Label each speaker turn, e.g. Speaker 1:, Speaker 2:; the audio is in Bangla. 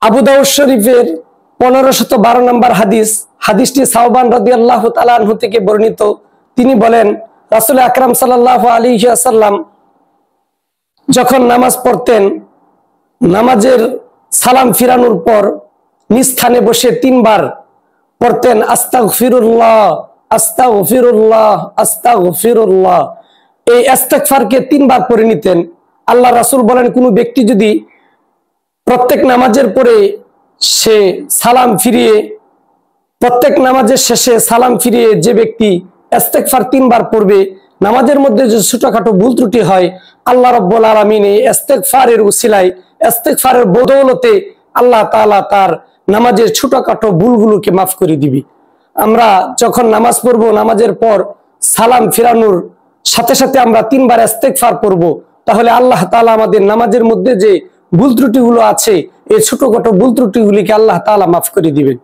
Speaker 1: আবু দাউদ শরীফের 1512 নম্বর হাদিস, হাদিসটি সাওবান রাদিয়াল্লাহু তাআলা আনহু থেকে বর্ণিত। তিনি বলেন, রাসূল আকরাম সাল্লাল্লাহু আলাইহি ওয়াসাল্লাম যখন নামাজ পড়তেন, নামাজের সালাম ফিরানোর পর নিজ স্থানে বসে 3 বার পড়তেন আস্তাগফিরুল্লাহ, আস্তাগফিরুল্লাহ, আস্তাগফিরুল্লাহ। এই ইস্তেগফারকে 3 বার পড়ে নিতেন। আল্লাহ রাসূল বলেন, কোনো ব্যক্তি যদি প্রত্যেক নামাজের পরে সে সালাম ফিরিয়ে, প্রত্যেক নামাজের শেষে সালাম ফিরিয়ে যে ব্যক্তি ইস্তেগফার 3 বার পড়বে, নামাজের মধ্যে যে ছোটখাটো ভুল ত্রুটি হয়, আল্লাহ রাব্বুল আলামিন এই ইস্তেগফারের উসিলায়, ইস্তেগফারের বদৌলতে আল্লাহ তাআলা তার নামাজের ছোটখাটো ভুলগুলোকে মাফ করে দিবে। আমরা যখন নামাজ পড়বো, নামাজের পর সালাম ফিরানোর সাথে সাথে আমরা 3 বার ইস্তেগফার পড়বো, তাহলে আল্লাহ তাআলা আমাদের নামাজের মধ্যে যে ভুল ত্রুটিগুলো আছে, এই ছোটখাটো ভুল ত্রুটিগুলিকে আল্লাহ তাআলা মাফ করে দিবেন।